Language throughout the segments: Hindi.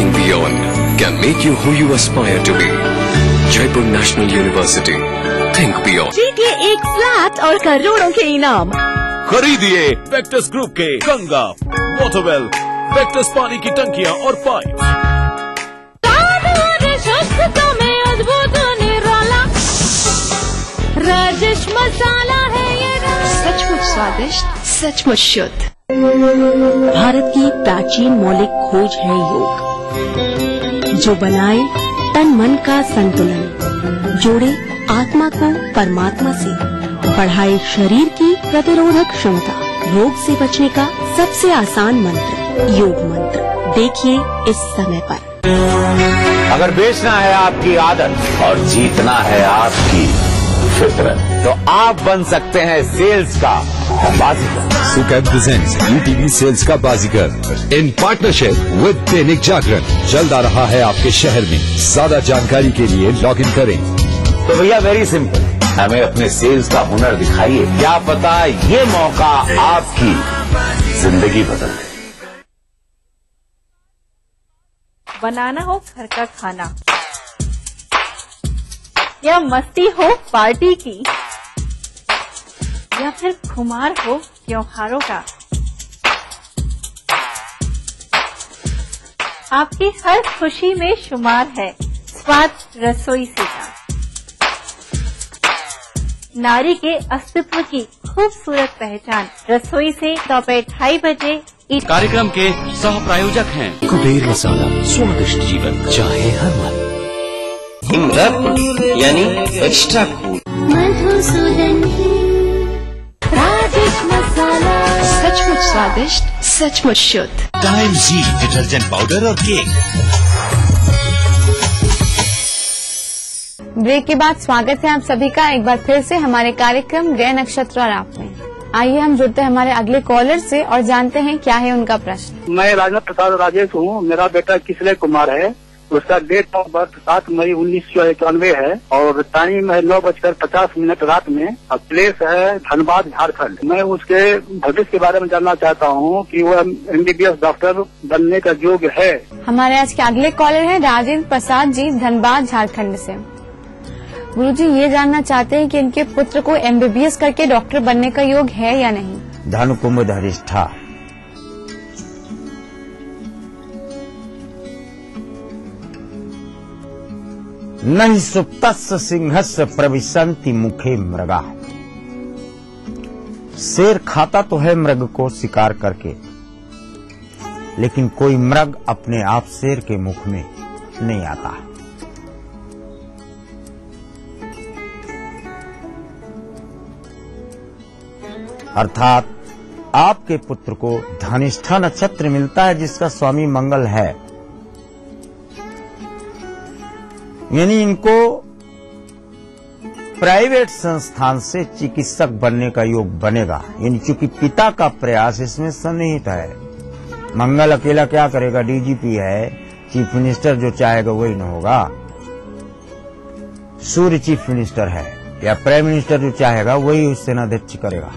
Think beyond can make you who you aspire to be. Jaipur National University. Think beyond. जीतिए एक फ्लैट और करोड़ों के इनाम। खरीदिए वेक्टर्स ग्रुप के गंगा, वाटरवेल, वेक्टर्स पानी की टंकियां और पाइप। राजेश मसाला है ये, सचमुच स्वादिष्ट, सचमुच शुद्ध। भारत की प्राचीन मौलिक खोज है योग, जो बनाए तन मन का संतुलन, जोड़े आत्मा को परमात्मा से, बढ़ाए शरीर की प्रतिरोधक क्षमता। रोग से बचने का सबसे आसान मंत्र योग मंत्र। देखिए इस समय पर। अगर बेचना है आपकी आदत और जीतना है आपकी फितरत, तो आप बन सकते हैं सेल्स का बाजीगर। सुकैब प्रेजेंट्स यूटीवी सेल्स का बाजीगर in partnership with Dainik Jagran. जल्द आ रहा है आपके शहर में। ज्यादा जानकारी के लिए लॉग इन करें। तो भैया वेरी सिंपल, हमें अपने सेल्स का हुनर दिखाइए। क्या पता ये मौका आपकी जिंदगी बदल दे। बनाना हो घर का खाना, या मस्ती हो पार्टी की, या फिर खुमार हो त्योहारों का, आपकी हर खुशी में शुमार है स्वाद रसोई से का। नारी के अस्तित्व की खूबसूरत पहचान रसोई से दोपहर 2:30 बजे। कार्यक्रम के सह प्रायोजक हैं कुबेर मसाला, स्वादिष्ट जीवन चाहे हर मन। यानी एक्स्ट्रा कूल। मधुसूदन राजेश मसाला, सचमुच स्वादिष्ट, सचमुच शुद्ध। टाइम जी डिटर्जेंट पाउडर और केक। ब्रेक के बाद स्वागत है आप सभी का एक बार फिर से हमारे कार्यक्रम ग्रह नक्षत्र और आप में। आइए हम जुड़ते हैं हमारे अगले कॉलर से और जानते हैं क्या है उनका प्रश्न। मैं राजनाथ प्रसाद राजेश हूँ। मेरा बेटा किसले कुमार है। उसका डेट ऑफ बर्थ 7 मई 1991 है और टाइम है 9:50 रात में और प्लेस है धनबाद झारखंड। मैं उसके भविष्य के बारे में जानना चाहता हूँ कि वो MBBS डॉक्टर बनने का योग्य है। हमारे आज के अगले कॉलर हैं राजेंद्र प्रसाद जी धनबाद झारखंड से। गुरुजी ये जानना चाहते हैं कि इनके पुत्र को MBBS करके डॉक्टर बनने का योग है या नहीं। धनु कुंभ धरिष्ठा, न सुप्तस्य सिंहस्य प्रविशन्ति मुखे मृगा। शेर खाता तो है मृग को शिकार करके, लेकिन कोई मृग अपने आप शेर के मुख में नहीं आता। अर्थात आपके पुत्र को धनिष्ठा नक्षत्र मिलता है जिसका स्वामी मंगल है, यानी इनको प्राइवेट संस्थान से चिकित्सक बनने का योग बनेगा। यानी चूंकि पिता का प्रयास इसमें सन्निहित है। मंगल अकेला क्या करेगा, DGP है, चीफ मिनिस्टर जो चाहेगा वही न होगा। सूर्य चीफ मिनिस्टर है या प्राइम मिनिस्टर जो चाहेगा वही सेनाध्यक्ष करेगा।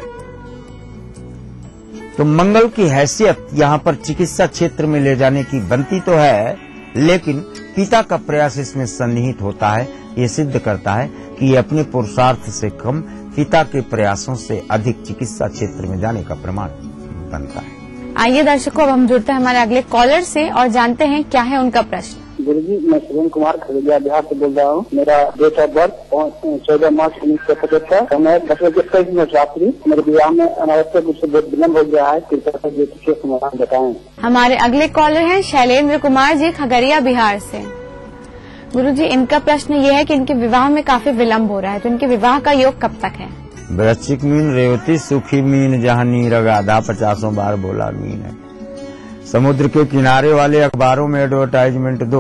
तो मंगल की हैसियत यहाँ पर चिकित्सा क्षेत्र में ले जाने की बनती तो है, लेकिन पिता का प्रयास इसमें सन्निहित होता है। ये सिद्ध करता है कि ये अपने पुरुषार्थ से कम पिता के प्रयासों से अधिक चिकित्सा क्षेत्र में जाने का प्रमाण बनता है। आइए दर्शकों अब हम जुड़ते हैं हमारे अगले कॉलर से और जानते हैं क्या है उनका प्रश्न। गुरुजी मैं सुरेंद्र कुमार खगड़िया बिहार से बोल रहा हूँ। मेरा डेट ऑफ बर्थ 14 मार्च 1975। समय 10:23 रात्रि। मेरे विवाह में अनावश्यक रूप से बहुत विलम्ब हो गया है। कृपया ज्योतिषीय समाधान बताएं। हमारे अगले कॉलर हैं शैलेंद्र कुमार जी खगड़िया बिहार से। गुरुजी इनका प्रश्न ये है कि इनके विवाह में काफी विलम्ब हो रहा है, तो इनके विवाह का योग कब तक है। वृश्चिक मीन रेवती सुखी मीन जहाँ नीर आधा 50 बार बोला मीन है। समुद्र के किनारे वाले अखबारों में एडवर्टाइजमेंट दो,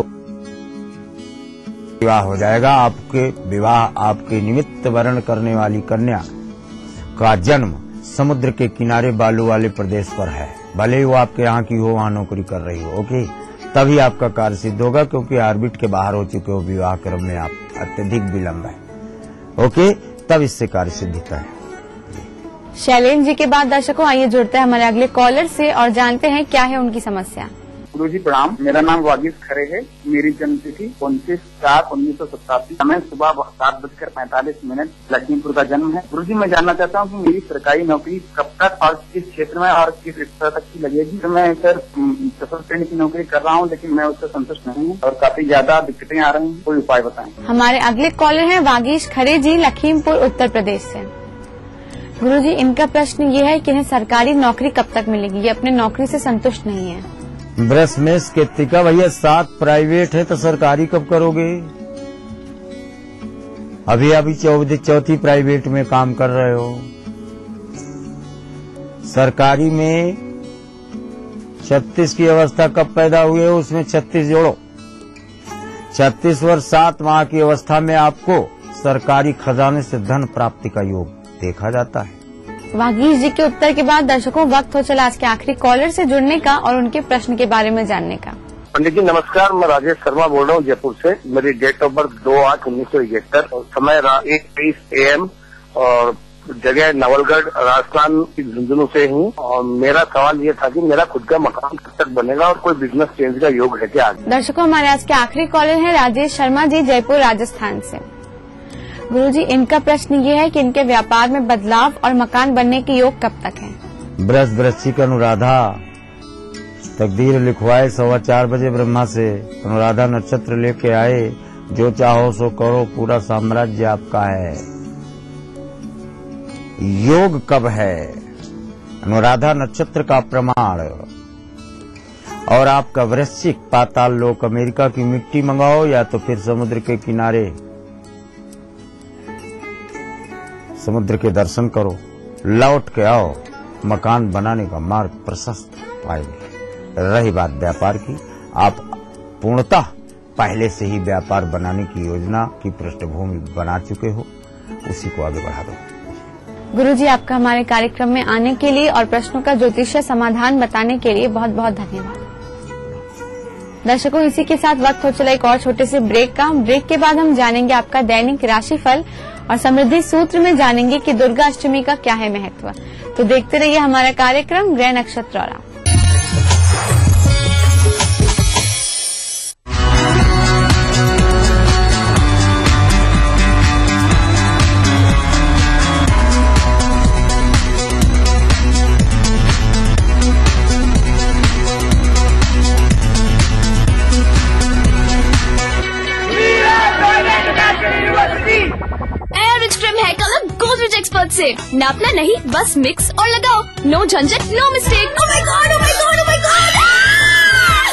विवाह हो जाएगा। आपके विवाह आपके निमित्त वर्ण करने वाली कन्या का जन्म समुद्र के किनारे बालू वाले प्रदेश पर है, भले ही वो आपके यहाँ की हो, वहाँ नौकरी कर रही हो। ओके, तभी आपका कार्य सिद्ध होगा, क्योंकि ऑर्बिट के बाहर हो चुके हो विवाह क्रम में आप, अत्यधिक विलम्ब है। ओके, तब इससे कार्य सिद्धता है। शैलेंद्र जी के बाद दर्शकों आइए जुड़ते हैं हमारे अगले कॉलर से और जानते हैं क्या है उनकी समस्या। गुरुजी प्रणाम। मेरा नाम वागिश खरे है। मेरी जन्म तिथि 29/4/1987, समय सुबह 7:45 लखीमपुर का जन्म है। गुरुजी मैं जानना चाहता हूँ कि मेरी सरकारी नौकरी कब तक और किस क्षेत्र में और किस स्तर तक की लगेगी। तो मैं सर 10 श्रेणी की नौकरी कर रहा हूँ, लेकिन मैं उससे संतुष्ट नहीं हूँ और काफी ज्यादा दिक्कतें आ रही हैं। कोई उपाय बताएं। हमारे अगले कॉलर हैं वागीश खरे जी, लखीमपुर उत्तर प्रदेश से। गुरुजी इनका प्रश्न ये है कि इन्हें सरकारी नौकरी कब तक मिलेगी, ये अपने नौकरी से संतुष्ट नहीं है। ब्रसमेश केतिका भैया 7 प्राइवेट है तो सरकारी कब करोगे? अभी चौथी प्राइवेट में काम कर रहे हो। सरकारी में 36 की अवस्था कब पैदा हुए हो, उसमें 36 जोड़ो। 36 वर्ष 7 माह की अवस्था में आपको सरकारी खजाने से धन प्राप्ति का योग देखा जाता है। वागीश जी के उत्तर के बाद दर्शकों वक्त हो चला आज के आखिरी कॉलर से जुड़ने का और उनके प्रश्न के बारे में जानने का। पंडित जी नमस्कार, मैं राजेश शर्मा बोल रहा हूँ जयपुर से। मेरी डेट ऑफ बर्थ 2/8/1971 और समय 1:23 AM और जगह नवलगढ़ राजस्थान की झुंझुनू से हूँ। और मेरा सवाल ये था कि मेरा खुद का मकान कब तक बनेगा और कोई बिजनेस चेंज का योग है क्या? दर्शकों हमारे आज के आखिरी कॉलर हैं राजेश शर्मा जी, जयपुर राजस्थान से। गुरुजी इनका प्रश्न ये है कि इनके व्यापार में बदलाव और मकान बनने के योग कब तक हैं? वृश्चिक अनुराधा तकदीर लिखवाए 4:15 बजे ब्रह्मा से। अनुराधा नक्षत्र लेके आए, जो चाहो सो करो, पूरा साम्राज्य आपका है। योग कब है? अनुराधा नक्षत्र का प्रमाण। और आपका वृश्चिक पाताल लोक, अमेरिका की मिट्टी मंगाओ या तो फिर समुद्र के किनारे समुद्र के दर्शन करो, लौट के आओ, मकान बनाने का मार्ग प्रशस्त पाएंगे। रही बात व्यापार की, आप पूर्णतः पहले से ही व्यापार बनाने की योजना की पृष्ठभूमि बना चुके हो, उसी को आगे बढ़ा दो। गुरुजी आपका हमारे कार्यक्रम में आने के लिए और प्रश्नों का ज्योतिषीय समाधान बताने के लिए बहुत बहुत धन्यवाद। दर्शकों इसी के साथ वक्त हो चला एक और छोटे से ब्रेक का। ब्रेक के बाद हम जानेंगे आपका दैनिक राशिफल और समृद्धि सूत्र में जानेंगे कि दुर्गा अष्टमी का क्या है महत्व। तो देखते रहिए हमारा कार्यक्रम ग्रह नक्षत्र और से नापना नहीं, बस मिक्स और लगाओ। नो झंझट, no mistake. Oh my god, oh my god, oh my god,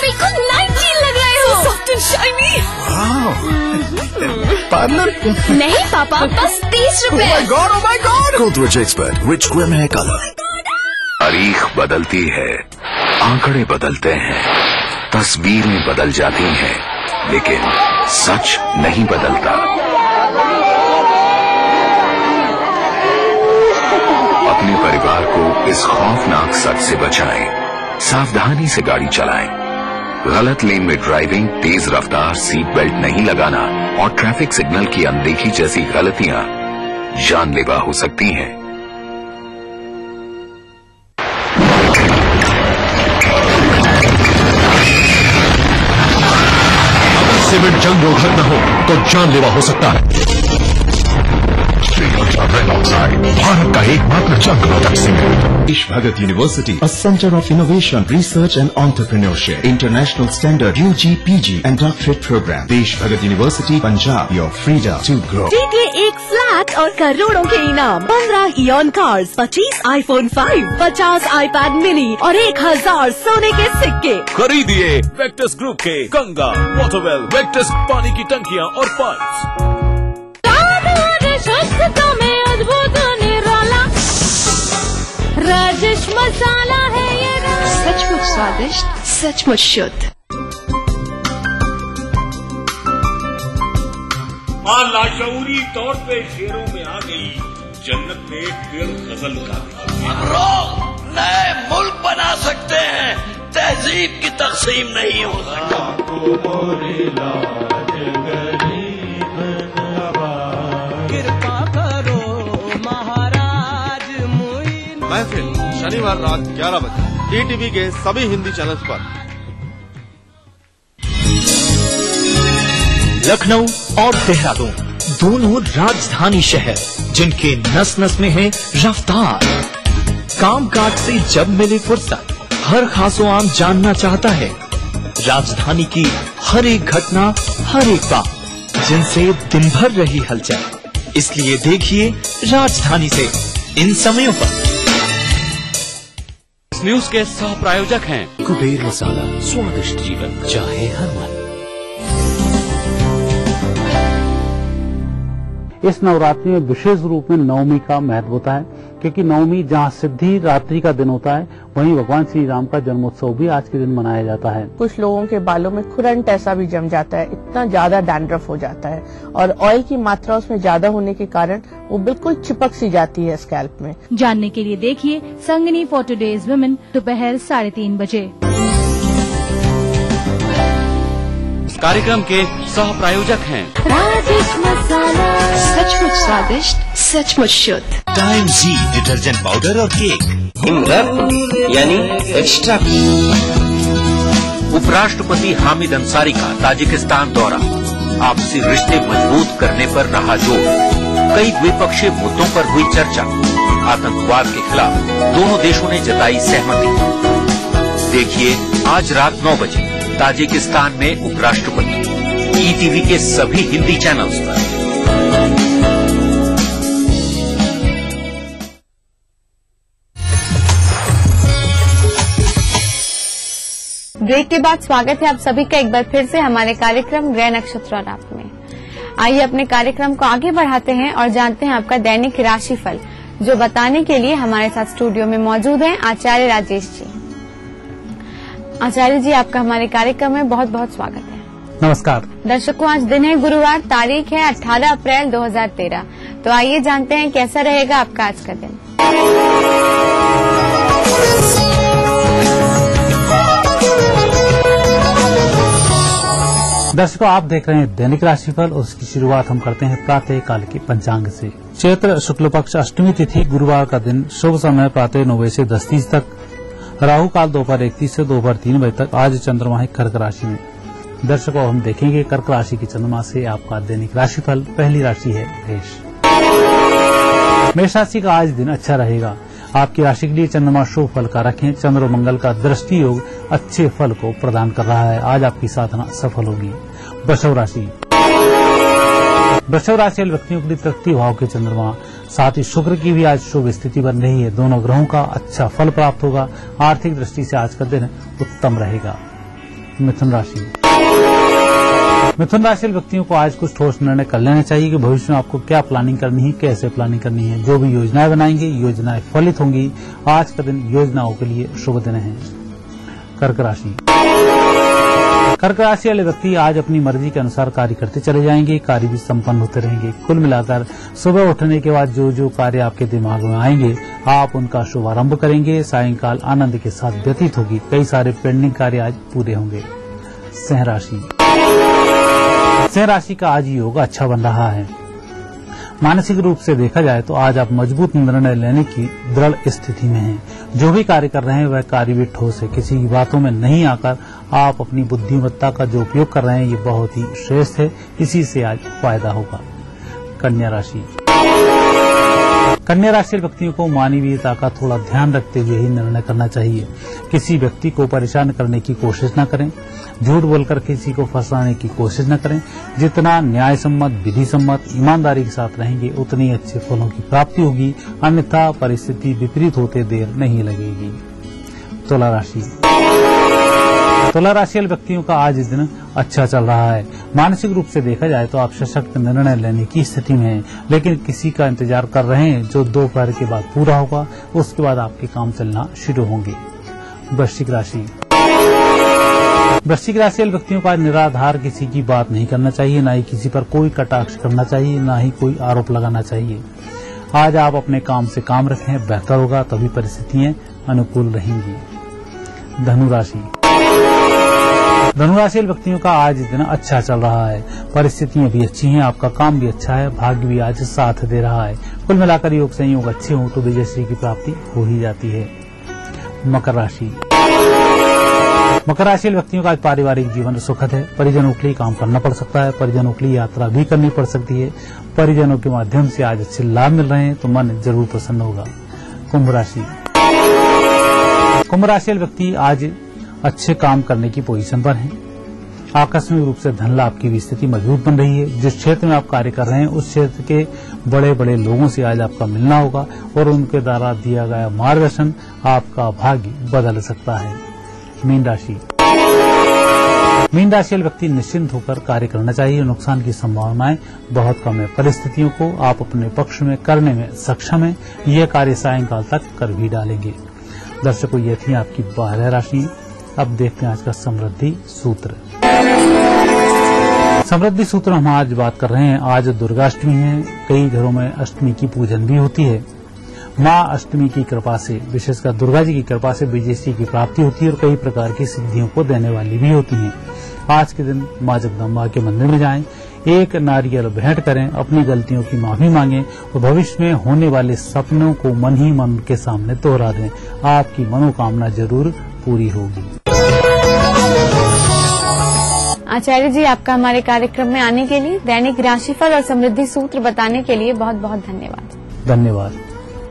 बिल्कुल 19 लग रहे हो। Soft and shiny. पार्लर नहीं पापा, बस 30 रुपए। Oh my god, oh my god. Godrej expert rich cream hair colour. तारीख बदलती है, आंकड़े बदलते हैं, तस्वीरें बदल जाती हैं, लेकिन सच नहीं बदलता। अपने परिवार को इस खौफनाक सच से बचाएं। सावधानी से गाड़ी चलाएं। गलत लेन में ड्राइविंग, तेज रफ्तार, सीट बेल्ट नहीं लगाना और ट्रैफिक सिग्नल की अनदेखी जैसी गलतियां जानलेवा हो सकती हैं। अगर सीमेंट जंग रोधक न हो तो जानलेवा हो सकता है। भारत का एकमात्र जंग रोधक सीमेंट। देश Bhagat university, a center of innovation, research and entrepreneurship, international standard UG, PG and doctorate program. Desh Bhagat university Punjab, your freedom to grow. जीतिए एक फ्लैट और करोड़ों के इनाम, 15 Eon cars, 25 iPhone 5, 50 iPad mini और 1000 सोने के सिक्के। खरीदिए वेक्टस ग्रुप के गंगा, वाटरवेल, वेक्टस पानी की टंकियां और पाइप्स। में अद्भुत निराला राजेश मसाला है ये, सचमुच स्वादिष्ट, सचमुच शुद्ध। लाशऊरी तौर पे शेरों में आ गई जन्नत ने फिर गजल का नए मुल्क बना सकते हैं, तहजीब की तकसीम नहीं हो महफिल शनिवार रात 11 बजे DTV के सभी हिंदी चैनल्स पर। लखनऊ और देहरादून दोनों राजधानी शहर जिनके नस नस में है रफ्तार। काम काज से जब मिले फुर्सत हर खासो आम जानना चाहता है राजधानी की हर एक घटना, हर एक बात जिनसे दिन भर रही हलचल। इसलिए देखिए राजधानी से इन समयों पर। इस न्यूज के सह प्रायोजक हैं कुबेर मसाला, स्वादिष्ट जीवन चाहे हर मन। इस नवरात्रि में विशेष रूप में नवमी का महत्व होता है, क्योंकि नवमी जहाँ सिद्धि रात्रि का दिन होता है, वहीं भगवान श्री राम का जन्मोत्सव भी आज के दिन मनाया जाता है। कुछ लोगों के बालों में खुरंट ऐसा भी जम जाता है, इतना ज्यादा डैंड्रफ हो जाता है और ऑयल की मात्रा उसमें ज्यादा होने के कारण वो बिल्कुल चिपक सी जाती है स्कैल्प में। जानने के लिए देखिए संगनी फॉर टुडेज वुमेन दोपहर 3:30 बजे। कार्यक्रम के सह प्रायोजक हैं राजेश मसाला, सचमुच स्वादिष्ट, सचमुच शुद्ध। टाइम जी डिटर्जेंट पाउडर और केक यानी एक्स्ट्रा। उपराष्ट्रपति हामिद अंसारी का ताजिकिस्तान दौरा, आपसी रिश्ते मजबूत करने पर रहा जोर। कई द्विपक्षीय मुद्दों पर हुई चर्चा। आतंकवाद के खिलाफ दोनों देशों ने जताई सहमति। देखिए आज रात 9 बजे ताजिकिस्तान में उपराष्ट्रपति, ईटीवी के सभी हिंदी चैनल्स पर। ब्रेक के बाद स्वागत है आप सभी का एक बार फिर से हमारे कार्यक्रम ग्रह नक्षत्र और आप में। आइए अपने कार्यक्रम को आगे बढ़ाते हैं और जानते हैं आपका दैनिक राशिफल, जो बताने के लिए हमारे साथ स्टूडियो में मौजूद हैं आचार्य राजेश जी। आचार्य जी, आपका हमारे कार्यक्रम में बहुत बहुत स्वागत है। नमस्कार दर्शकों, आज दिन है गुरुवार, तारीख है 18 अप्रैल 2013। तो आइए जानते हैं कैसा रहेगा आपका आज का दिन। दर्शकों, आप देख रहे हैं दैनिक राशिफल और उसकी शुरुआत हम करते हैं प्रातः काल के पंचांग से। चैत्र शुक्ल पक्ष अष्टमी तिथि गुरुवार का दिन, शुभ समय प्रातः 9 बजे से 10:30 तक, राहु काल दोपहर 1:30 से दोपहर 3 बजे तक। आज चंद्रमा है कर्क राशि में। दर्शकों, हम देखेंगे कर्क राशि की चंद्रमा से आपका दैनिक राशिफल। पहली राशि है मेष। मेष राशि का आज दिन अच्छा रहेगा। आपकी राशि के लिए चंद्रमा शुभ फल का रखें। चंद्र और मंगल का दृष्टि योग अच्छे फल को प्रदान कर रहा है। आज आपकी साधना सफल होगी। वृषभ राशि। वृषभ राशि वाले व्यक्तियों के लिए तृतीय भाव के चंद्रमा, साथ ही शुक्र की भी आज शुभ स्थिति बन रही है। दोनों ग्रहों का अच्छा फल प्राप्त होगा। आर्थिक दृष्टि से आज का दिन उत्तम रहेगा। मिथुन राशि। मिथुन राशि वाले व्यक्तियों को आज कुछ ठोस निर्णय कर लेना चाहिए कि भविष्य में आपको क्या प्लानिंग करनी है, कैसे प्लानिंग करनी है। जो भी योजनाएं बनाएंगे, योजनाएं फलित होंगी। आज का दिन योजनाओं के लिए शुभ दिन है। कर्क राशि। कर्क राशि वाले व्यक्ति आज अपनी मर्जी के अनुसार कार्य करते चले जाएंगे। कार्य भी संपन्न होते रहेंगे। कुल मिलाकर सुबह उठने के बाद जो जो कार्य आपके दिमाग में आएंगे, आप उनका शुभारंभ करेंगे। सायंकाल आनंद के साथ व्यतीत होगी। कई सारे पेंडिंग कार्य आज पूरे होंगे। सिंह राशि। सिंह राशि का आज योग अच्छा बन रहा है। मानसिक रूप से देखा जाए तो आज आप मजबूत निर्णय लेने की दृढ़ स्थिति में हैं। जो भी कार्य कर रहे हैं वह कार्य भी ठोस है। किसी की बातों में नहीं आकर आप अपनी बुद्धिमत्ता का जो उपयोग कर रहे हैं, ये बहुत ही श्रेष्ठ है। इसी से आज फायदा होगा। कन्या राशि। कन्या राशि व्यक्तियों को मानवीयता का थोड़ा ध्यान रखते हुए ही निर्णय करना चाहिए। किसी व्यक्ति को परेशान करने की कोशिश न करें। झूठ बोलकर किसी को फंसाने की कोशिश न करें। जितना न्याय सम्मत, विधि सम्मत, ईमानदारी के साथ रहेंगे, उतनी अच्छे फलों की प्राप्ति होगी। अन्यथा परिस्थिति विपरीत होते देर नहीं लगेगी। तुला राशि। तुला राशि वाले व्यक्तियों का आज दिन अच्छा चल रहा है। मानसिक रूप से देखा जाए तो आप सशक्त निर्णय लेने की स्थिति में हैं, लेकिन किसी का इंतजार कर रहे हैं जो दोपहर के बाद पूरा होगा। उसके बाद आपके काम चलना शुरू होंगे। वृश्चिक राशि। वृश्चिक राशि वाले व्यक्तियों का निराधार किसी की बात नहीं करना चाहिए। न ही किसी पर कोई कटाक्ष करना चाहिए, न ही कोई आरोप लगाना चाहिए। आज आप अपने काम से काम रखें, बेहतर होगा। तभी परिस्थितियां अनुकूल रहेंगी। धनु राशि। धनुराशि व्यक्तियों का आज दिन अच्छा चल रहा है। परिस्थितियां भी अच्छी हैं, आपका काम भी अच्छा है, भाग्य भी आज साथ दे रहा है। कुल मिलाकर योग संयोग अच्छे हों तो विजयश्री की प्राप्ति हो ही जाती है। मकर राशि। मकर राशि व्यक्तियों का आज पारिवारिक जीवन सुखद है। परिजनों के लिए काम करना पड़ सकता है, परिजनों के लिए यात्रा भी करनी पड़ सकती है। परिजनों के माध्यम से आज अच्छे लाभ मिल रहे हैं तो मन जरूर प्रसन्न होगा। कुंभ राशि व्यक्ति आज अच्छे काम करने की पोजीशन पर हैं। आकस्मिक रूप से धन लाभ की भी स्थिति मजबूत बन रही है। जिस क्षेत्र में आप कार्य कर रहे हैं उस क्षेत्र के बड़े बड़े लोगों से आज आपका मिलना होगा और उनके द्वारा दिया गया मार्गदर्शन आपका भाग्य बदल सकता है। मीन राशि व्यक्ति निश्चिंत होकर कार्य करना चाहिए। नुकसान की संभावनाएं बहुत कम है। परिस्थितियों को आप अपने पक्ष में करने में सक्षम है। यह कार्य सायंकाल तक कर भी डालेंगे। दर्शकों, ये थी आपकी 12 राशि। अब देखते हैं आज का समृद्धि सूत्र। समृद्धि सूत्र हम आज बात कर रहे हैं। आज दुर्गाष्टमी है। कई घरों में अष्टमी की पूजन भी होती है। माँ अष्टमी की कृपा से, विशेषकर दुर्गा जी की कृपा से विजयश्री की प्राप्ति होती है और कई प्रकार की सिद्धियों को देने वाली भी होती हैं। आज के दिन माँ जगदम्बा के मंदिर में जाएं, एक नारियल भेंट करें, अपनी गलतियों की माफी मांगें और भविष्य में होने वाले सपनों को मन ही मन के सामने दोहरा दें। आपकी मनोकामना जरूर पूरी होगी। आचार्य जी, आपका हमारे कार्यक्रम में आने के लिए, दैनिक राशिफल और समृद्धि सूत्र बताने के लिए बहुत बहुत धन्यवाद। धन्यवाद।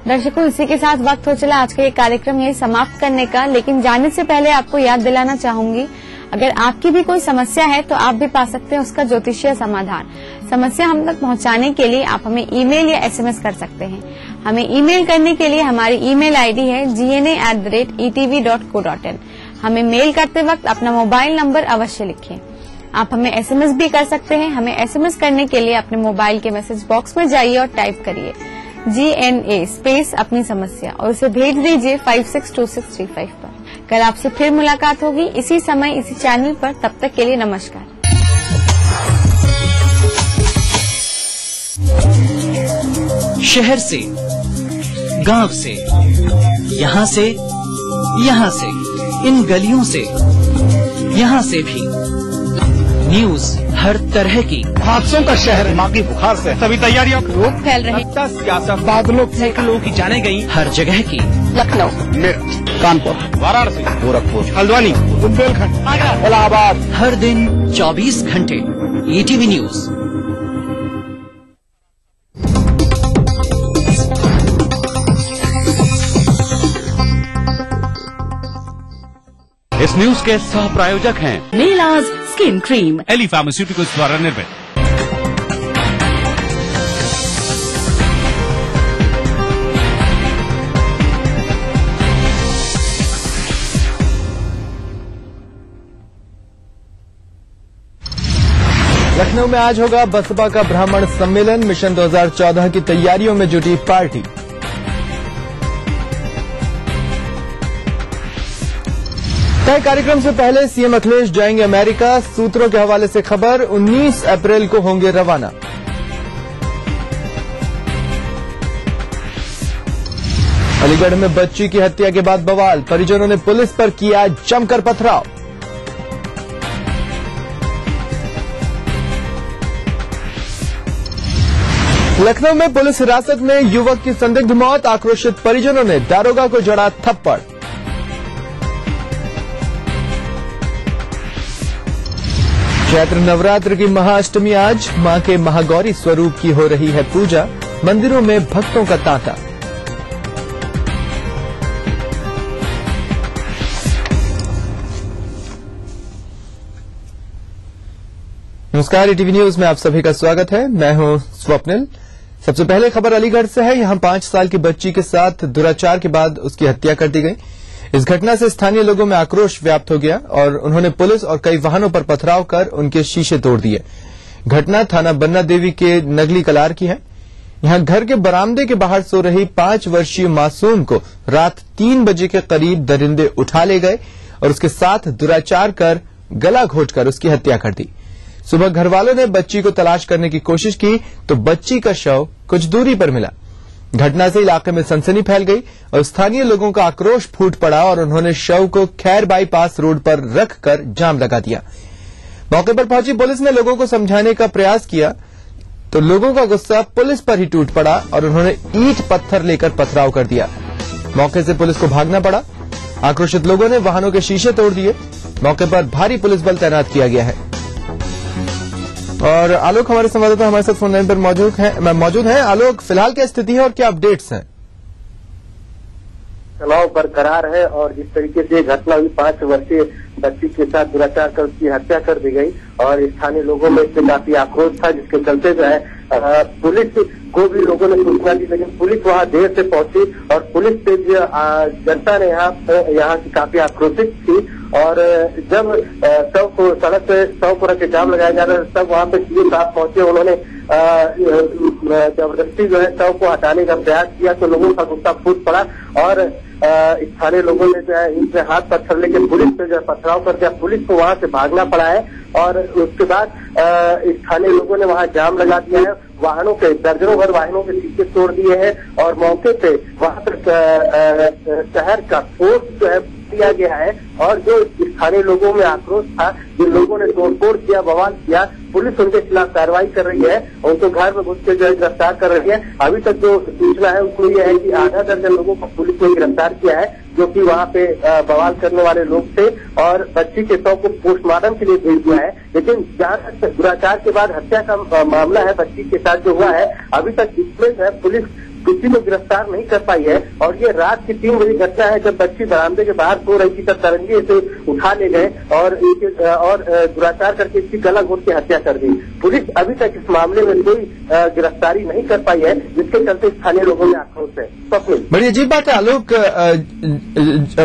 दर्शकों, इसी के साथ वक्त हो चला आज का ये कार्यक्रम यही समाप्त करने का। लेकिन जाने से पहले आपको याद दिलाना चाहूंगी, अगर आपकी भी कोई समस्या है तो आप भी पा सकते हैं उसका ज्योतिषीय समाधान। समस्या हम तक पहुंचाने के लिए आप हमें ईमेल या एसएमएस कर सकते हैं। हमें ईमेल करने के लिए हमारी ईमेल आईडी है gna@etv.co.in। हमें मेल करते वक्त अपना मोबाइल नंबर अवश्य लिखें। आप हमें एसएमएस भी कर सकते हैं। हमें एसएमएस करने के लिए अपने मोबाइल के मैसेज बॉक्स में जाइए और टाइप करिए GNA स्पेस अपनी समस्या और उसे भेज दीजिए 562635 पर। कल आपसे फिर मुलाकात होगी इसी समय इसी चैनल पर। तब तक के लिए नमस्कार। शहर से, गांव से, यहाँ से, इन गलियों से, यहाँ से भी न्यूज हर तरह की। हादसों का शहर, दिमागी बुखार से सभी तैयारियों, रोग फैल रहे, सियासत, बादलों सैकड़ों लोगों की जाने गई हर जगह की। लखनऊ, कानपुर, वाराणसी, गोरखपुर, हल्द्वानी, बुंदेलखंड, इलाहाबाद, हर दिन 24 घंटे ETV न्यूज। इस न्यूज के सह प्रायोजक हैं मेलाज स्किन क्रीम, एली फार्मास्यूटिकल्स द्वारा निर्मित। लखनऊ में आज होगा बसपा का ब्राह्मण सम्मेलन। मिशन 2014 की तैयारियों में जुटी पार्टी। तय कार्यक्रम से पहले सीएम अखिलेश जाएंगे अमेरिका। सूत्रों के हवाले से खबर, 19 अप्रैल को होंगे रवाना। अलीगढ़ में बच्ची की हत्या के बाद बवाल, परिजनों ने पुलिस पर किया जमकर पथराव। लखनऊ में पुलिस हिरासत में युवक की संदिग्ध मौत, आक्रोशित परिजनों ने दारोगा को जड़ा थप्पड़। चैत्र नवरात्र की महाअष्टमी आज, मां के महागौरी स्वरूप की हो रही है पूजा। मंदिरों में भक्तों का तांता। नमस्कार, ETV न्यूज में आप सभी का स्वागत है। मैं हूं स्वप्निल। सबसे पहले खबर अलीगढ़ से है। यहां 5 साल की बच्ची के साथ दुराचार के बाद उसकी हत्या कर दी गई। इस घटना से स्थानीय लोगों में आक्रोश व्याप्त हो गया और उन्होंने पुलिस और कई वाहनों पर पथराव कर उनके शीशे तोड़ दिए। घटना थाना बन्ना देवी के नगली कलार की है। यहां घर के बरामदे के बाहर सो रही 5 वर्षीय मासूम को रात 3 बजे के करीब दरिंदे उठा ले गए और उसके साथ दुराचार कर गला घोंटकर उसकी हत्या कर दी। सुबह घरवालों ने बच्ची को तलाश करने की कोशिश की तो बच्ची का शव कुछ दूरी पर मिला। घटना से इलाके में सनसनी फैल गई और स्थानीय लोगों का आक्रोश फूट पड़ा और उन्होंने शव को खैर बाईपास रोड पर रखकर जाम लगा दिया। मौके पर पहुंची पुलिस ने लोगों को समझाने का प्रयास किया तो लोगों का गुस्सा पुलिस पर ही टूट पड़ा और उन्होंने ईंट पत्थर लेकर पथराव कर दिया। मौके से पुलिस को भागना पड़ा। आक्रोशित लोगों ने वाहनों के शीशे तोड़ दिए। मौके पर भारी पुलिस बल तैनात किया गया है। और आलोक हमारे संवाददाता हमारे साथ फोन लाइन पर मौजूद हैं। आलोक, फिलहाल क्या स्थिति है और क्या अपडेट्स हैं? तनाव बरकरार है और जिस तरीके से घटना हुई 5 वर्षीय बच्ची के साथ दुराचार कर उसकी हत्या कर दी गई और स्थानीय लोगों में इससे काफी आक्रोश था, जिसके चलते जो है पुलिस को भी लोगों ने सूचना दी, लेकिन पुलिस वहां देर से पहुंची और पुलिस से जनता ने यहाँ की काफी आक्रोशित थी। और जब शव को सड़क पे शव को रख के जाम लगाया जा रहा है तब वहां पे सीओ साहब पहुंचे। उन्होंने जबरदस्ती जो है शव को हटाने का प्रयास किया तो लोगों का गुस्सा फूट पड़ा और स्थानीय लोगों ने जो है इनसे हाथ पत्थर लेकर पुलिस पे जो है पथराव कर दिया। पुलिस को वहां से भागना पड़ा है और उसके बाद स्थानीय लोगों ने वहां जाम लगा दिया है। वाहनों के दर्जनों भर वाहनों के शीशे तोड़ दिए हैं और मौके पे वहां पर शहर का फोर्स जो है दिया गया है और जो स्थानीय लोगों में आक्रोश था, जिन लोगों ने तोड़फोड़ किया, बवाल किया, पुलिस उनके खिलाफ कार्रवाई कर रही है, उनको घर में घुस के जो है गिरफ्तार कर रही है। अभी तक जो सूचना है उसमें यह है कि आधा दर्जन लोगों को पुलिस ने गिरफ्तार किया है जो कि वहां पे बवाल करने वाले लोग थे और बच्ची के शव को पोस्टमार्टम के लिए भेज दिया है। लेकिन जहां तक दुराचार के बाद हत्या का मामला है बच्ची के साथ जो हुआ है, अभी तक इसमें जो है पुलिस किसी को गिरफ्तार नहीं कर पाई है और ये रात की 3 बजे घटना है जब बच्ची बरामदे के बाहर सो रही थी तब तरंगे से उठा ले गए और दुराचार करके इसकी गला घोट के हत्या कर दी। पुलिस अभी तक इस मामले में कोई गिरफ्तारी नहीं कर पाई है, जिसके चलते स्थानीय लोगों में आक्रोश है। बड़ी अजीब बात है आलोक,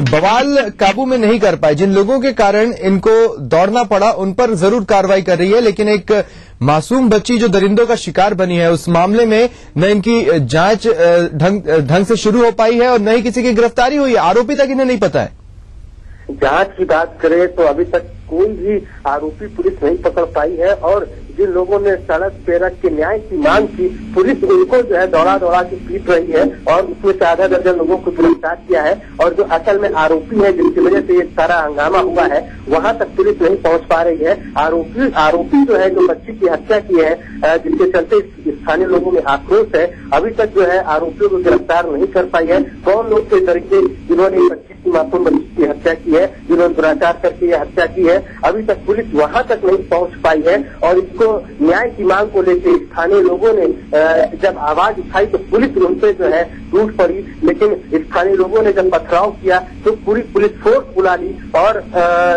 बवाल काबू में नहीं कर पाए, जिन लोगों के कारण इनको दौड़ना पड़ा उन पर जरूर कार्रवाई कर रही है, लेकिन एक मासूम बच्ची जो दरिंदों का शिकार बनी है उस मामले में न इनकी जांच ढंग से शुरू हो पाई है और न ही किसी की गिरफ्तारी हुई है। आरोपी तक इन्हें नहीं पता है। जांच की बात करें तो अभी तक कोई भी आरोपी पुलिस नहीं पकड़ पाई है और जिन लोगों ने सड़क पे रख के न्याय की मांग की, पुलिस उनको जो है दौड़ा दौड़ा के पीट रही है और उसमें से आधा दर्जन लोगों को गिरफ्तार किया है और जो असल में आरोपी है जिसकी वजह से ये सारा हंगामा हुआ है वहां तक पुलिस नहीं पहुंच पा रही है। आरोपी जो है जो बच्ची की हत्या की है, जिसके चलते स्थानीय लोगों में आक्रोश है, अभी तक जो है आरोपियों को गिरफ्तार नहीं कर पाई है। कौन लोग थे तरीके जिन्होंने मासूम बच्ची की हत्या की है, जिन्होंने दुराचार करके ये हत्या की है, अभी तक पुलिस वहां तक नहीं पहुंच पाई है और इसको न्याय की मांग को लेकर स्थानीय लोगों ने जब आवाज उठाई तो पुलिस उन पे जो है टूट पड़ी, लेकिन स्थानीय लोगों ने जब पथराव किया तो पूरी पुलिस फोर्स बुला ली और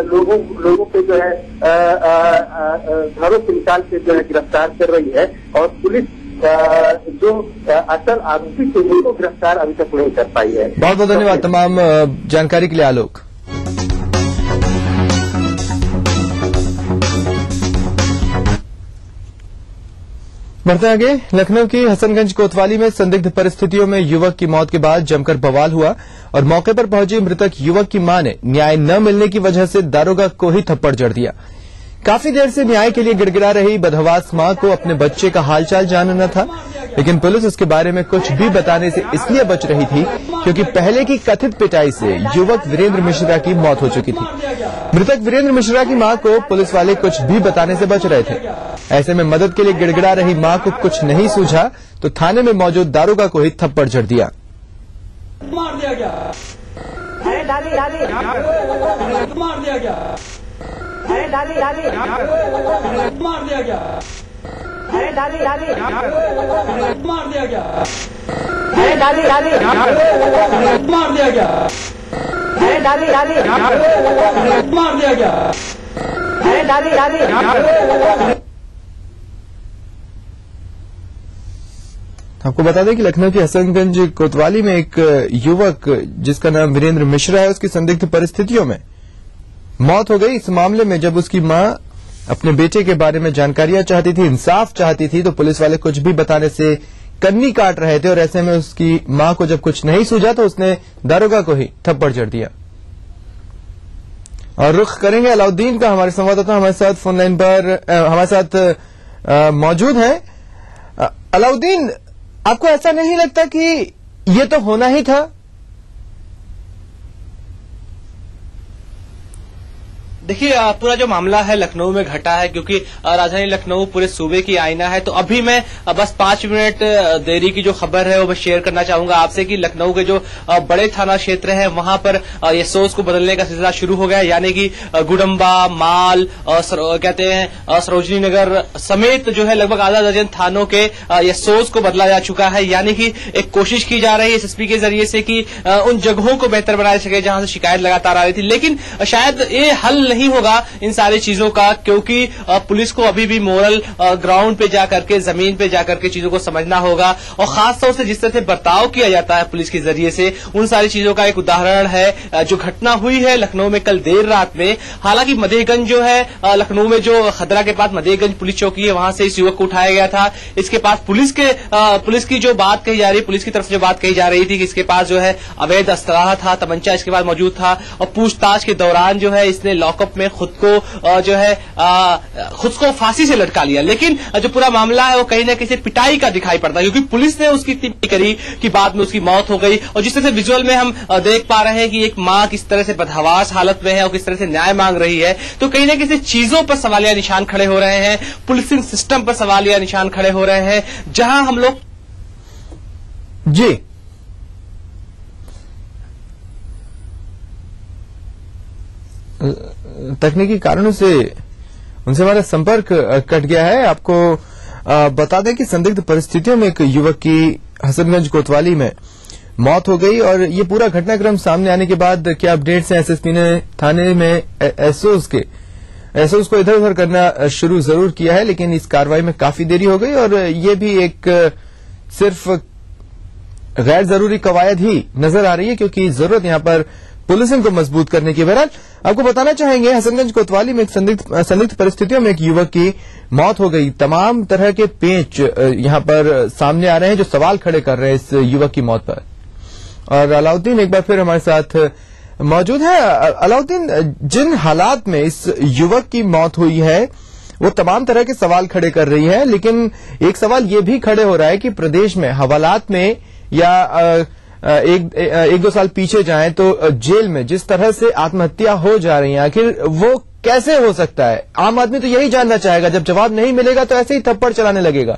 लोगों पे जो है घरों से निकाल के जो है गिरफ्तार कर रही है और पुलिस जो असल आरोपी थे उनको गिरफ्तार अभी तक नहीं कर पाई है। बहुत बहुत धन्यवाद तमाम जानकारी के लिए आलोक। बढ़ते आगे, लखनऊ की हसनगंज कोतवाली में संदिग्ध परिस्थितियों में युवक की मौत के बाद जमकर बवाल हुआ और मौके पर पहुंची मृतक युवक की मां ने न्याय न मिलने की वजह से दारोगा को ही थप्पड़ जड़ दिया। काफी देर से न्याय के लिए गिड़गिड़ा रही बदहवास मां को अपने बच्चे का हालचाल जानना था, लेकिन पुलिस उसके बारे में कुछ भी बताने से इसलिए बच रही थी क्योंकि पहले की कथित पिटाई से युवक वीरेंद्र मिश्रा की मौत हो चुकी थी। मृतक वीरेंद्र मिश्रा की मां को पुलिस वाले कुछ भी बताने से बच रहे थे। ऐसे में मदद के लिए गिड़गिड़ा रही मां को कुछ नहीं सूझा तो थाने में मौजूद दारोगा को ही थप्पड़ जड़ दिया। मार दिया गया, अरे दादी मार दिया गया, अरे दादी मार दिया गया, अरे दादी मार दिया गया, अरे दादी मार दिया गया, अरे दादी मार दिया गया, अरे दादी। आपको बता दें कि लखनऊ की हसनगंज कोतवाली में एक युवक जिसका नाम वीरेंद्र मिश्रा है उसकी संदिग्ध परिस्थितियों में मौत हो गई। इस मामले में जब उसकी मां अपने बेटे के बारे में जानकारियां चाहती थी, इंसाफ चाहती थी, तो पुलिस वाले कुछ भी बताने से कन्नी काट रहे थे और ऐसे में उसकी मां को जब कुछ नहीं सूझा तो उसने दारोगा को ही थप्पड़ जड़ दिया। और रुख करेंगे अलाउद्दीन का, हमारे संवाददाता हमारे साथ फोन लाइन पर हमारे साथ मौजूद हैं। अलाउद्दीन, आपको ऐसा नहीं लगता कि ये तो होना ही था? देखिए, पूरा जो मामला है लखनऊ में घटा है, क्योंकि राजधानी लखनऊ पूरे सूबे की आईना है। तो अभी मैं बस 5 मिनट देरी की जो खबर है वो मैं शेयर करना चाहूंगा आपसे कि लखनऊ के जो बड़े थाना क्षेत्र है वहां पर ये सोच को बदलने का सिलसिला शुरू हो गया। यानी कि गुडम्बा, माल, कहते हैं सरोजनी नगर समेत जो है लगभग आधा दर्जन थानों के ये सोच को बदला जा चुका है। यानी कि एक कोशिश की जा रही है एसएसपी के जरिए से कि उन जगहों को बेहतर बनाया सके जहां से शिकायत लगातार आ रही थी। लेकिन शायद ये हल नहीं होगा इन सारी चीजों का, क्योंकि पुलिस को अभी भी मोरल ग्राउंड पे जाकर के, जमीन पे जाकर के चीजों को समझना होगा। और खासतौर से जिस तरह से बर्ताव किया जाता है पुलिस के जरिए से, उन सारी चीजों का एक उदाहरण है जो घटना हुई है लखनऊ में कल देर रात में। हालांकि मदेहगंज जो है लखनऊ में जो खदरा के पास मदेहगंज पुलिस चौकी है वहां से इस युवक को उठाया गया था। इसके पास पुलिस की जो बात कही जा रही, पुलिस की तरफ से जो बात कही जा रही थी कि इसके पास जो है अवैध अस्त्राहा था, तमंचा इसके पास मौजूद था। और पूछताछ के दौरान जो है इसने लॉकअप में खुद को जो है खुद को फांसी से लटका लिया। लेकिन जो पूरा मामला है वो कहीं ना कहीं पिटाई का दिखाई पड़ता है, क्योंकि पुलिस ने उसकी इतनी करी कि बाद में उसकी मौत हो गई। और जिस तरह से विजुअल में हम देख पा रहे हैं कि एक मां किस तरह से बदहवास हालत में है और किस तरह से न्याय मांग रही है, तो कहीं ना कहीं चीजों पर सवालिया निशान खड़े हो रहे हैं, पुलिसिंग सिस्टम पर सवालिया निशान खड़े हो रहे हैं, जहां हम लोग जी तकनीकी कारणों से उनसे हमारा संपर्क कट गया है। आपको बता दें कि संदिग्ध परिस्थितियों में एक युवक की हसनगंज कोतवाली में मौत हो गई। और ये पूरा घटनाक्रम सामने आने के बाद क्या अपडेट्स हैं, एसएसपी ने थाने में एसओस को इधर उधर करना शुरू जरूर किया है, लेकिन इस कार्रवाई में काफी देरी हो गई। और ये भी एक सिर्फ गैर जरूरी कवायद ही नजर आ रही है, क्योंकि जरूरत यहां पर पुलिसिंग को मजबूत करने की। बहरहाल आपको बताना चाहेंगे हसनगंज कोतवाली में एक संदिग्ध परिस्थितियों में एक युवक की मौत हो गई। तमाम तरह के पेंच यहां पर सामने आ रहे हैं जो सवाल खड़े कर रहे हैं इस युवक की मौत पर। और अलाउद्दीन एक बार फिर हमारे साथ मौजूद है। अलाउद्दीन, जिन हालात में इस युवक की मौत हुई है वो तमाम तरह के सवाल खड़े कर रही है, लेकिन एक सवाल ये भी खड़े हो रहा है कि प्रदेश में हवालात में या एक दो साल पीछे जाएं तो जेल में जिस तरह से आत्महत्या हो जा रही है, आखिर वो कैसे हो सकता है? आम आदमी तो यही जानना चाहेगा। जब जवाब नहीं मिलेगा तो ऐसे ही थप्पड़ चलाने लगेगा।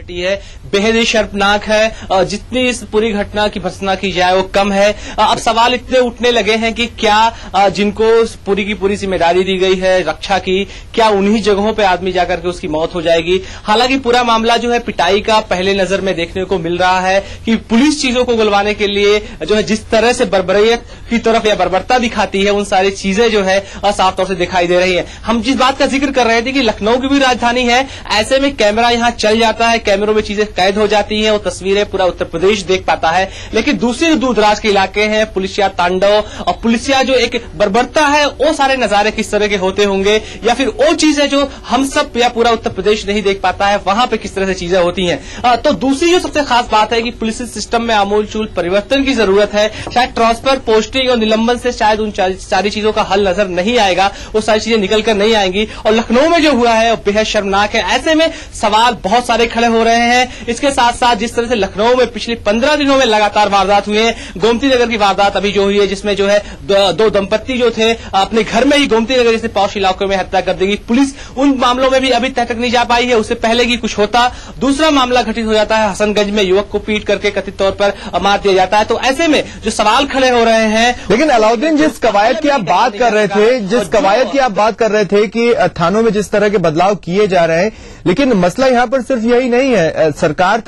है बेहद ही शर्मनाक है। जितनी इस पूरी घटना की भर्त्सना की जाए वो कम है। अब सवाल इतने उठने लगे हैं कि क्या जिनको पूरी की पूरी जिम्मेदारी दी गई है रक्षा की, क्या उन्हीं जगहों पे आदमी जाकर के उसकी मौत हो जाएगी? हालांकि पूरा मामला जो है पिटाई का पहले नजर में देखने को मिल रहा है कि पुलिस चीजों को गलवाने के लिए जो है जिस तरह से बर्बरियत की तरफ या बर्बरता दिखाती है, उन सारी चीजें जो है साफ तौर से दिखाई दे रही है। हम जिस बात का जिक्र कर रहे थे कि लखनऊ की भी राजधानी है, ऐसे में कैमरा यहां चल जाता है, कैमरों में चीजें कैद हो जाती हैं, वो तस्वीरें पूरा उत्तर प्रदेश देख पाता है। लेकिन दूसरे जो दूर दराज के इलाके हैं, पुलिसिया तांडव और पुलिसिया जो एक बर्बरता है, वो सारे नजारे किस तरह के होते होंगे, या फिर वो चीजें जो हम सब या पूरा उत्तर प्रदेश नहीं देख पाता है, वहां पे किस तरह से चीजें होती हैं। तो दूसरी जो सबसे खास बात है कि पुलिस सिस्टम में आमूलचूल परिवर्तन की जरूरत है। शायद ट्रांसफर, पोस्टिंग और निलंबन से शायद उन सारी चीजों का हल नजर नहीं आएगा, वो सारी चीजें निकल कर नहीं आएंगी। और लखनऊ में जो हुआ है वो बेहद शर्मनाक है। ऐसे में सवाल बहुत सारे खड़े हो रहे हैं। इसके साथ साथ जिस तरह से लखनऊ में पिछले 15 दिनों में लगातार वारदात हुए हैं, गोमती नगर की वारदात अभी जो हुई है, जिसमें जो है दो दंपत्ति जो थे अपने घर में ही गोमती नगर जैसे पौष इलाकों में हत्या कर देगी। पुलिस उन मामलों में भी अभी तक नहीं जा पाई है, उससे पहले की कुछ होता। दूसरा मामला घटित हो जाता है हसनगंज में, युवक को पीट करके कथित तौर पर मार दिया जाता है। तो ऐसे में जो सवाल खड़े हो रहे हैं। लेकिन अलाउद्दीन, जिस कवायद की आप बात कर रहे थे कि थानों में जिस तरह के बदलाव किए जा रहे हैं, लेकिन मसला यहां पर सिर्फ यही नहीं है। सरकार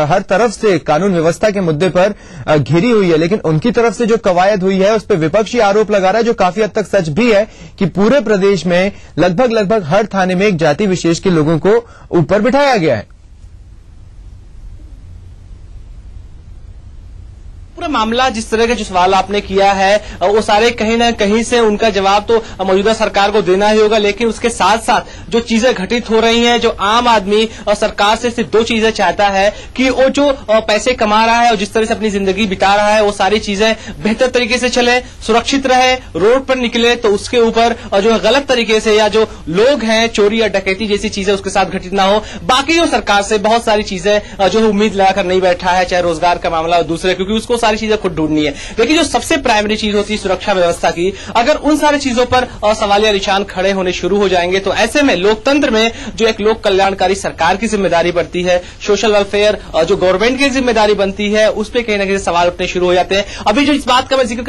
हर तरफ से कानून व्यवस्था के मुद्दे पर घिरी हुई है, लेकिन उनकी तरफ से जो कवायद हुई है उस पर विपक्षी आरोप लगा रहा है, जो काफी हद तक सच भी है, कि पूरे प्रदेश में लगभग हर थाने में एक जाति विशेष के लोगों को ऊपर बिठाया गया है। पूरा मामला जिस तरह के जो सवाल आपने किया है वो सारे कहीं ना कहीं से उनका जवाब तो मौजूदा सरकार को देना ही होगा, लेकिन उसके साथ साथ जो चीजें घटित हो रही हैं, जो आम आदमी सरकार से सिर्फ दो चीजें चाहता है कि वो जो पैसे कमा रहा है और जिस तरह से अपनी जिंदगी बिता रहा है वो सारी चीजें बेहतर तरीके से चले, सुरक्षित रहे, रोड पर निकले तो उसके ऊपर जो गलत तरीके से या जो लोग हैं चोरी या डकैती जैसी चीजें उसके साथ घटित ना हो। बाकी जो सरकार से बहुत सारी चीजें जो उम्मीद लगाकर नहीं बैठा है, चाहे रोजगार का मामला और दूसरे, क्योंकि उसको सारी चीजें खुद ढूंढनी है। लेकिन जो सबसे प्राइमरी चीज होती है सुरक्षा व्यवस्था की, अगर उन सारी चीजों पर सवालिया निशान खड़े होने शुरू हो जाएंगे तो ऐसे में लोकतंत्र में जो एक लोक कल्याणकारी सरकार की जिम्मेदारी बढ़ती है, सोशल वेलफेयर जो गवर्नमेंट की जिम्मेदारी बनती है, उस पर कहीं ना कहीं सवाल उठने शुरू हो जाते हैं। अभी जो इस बात का मैं जिक्र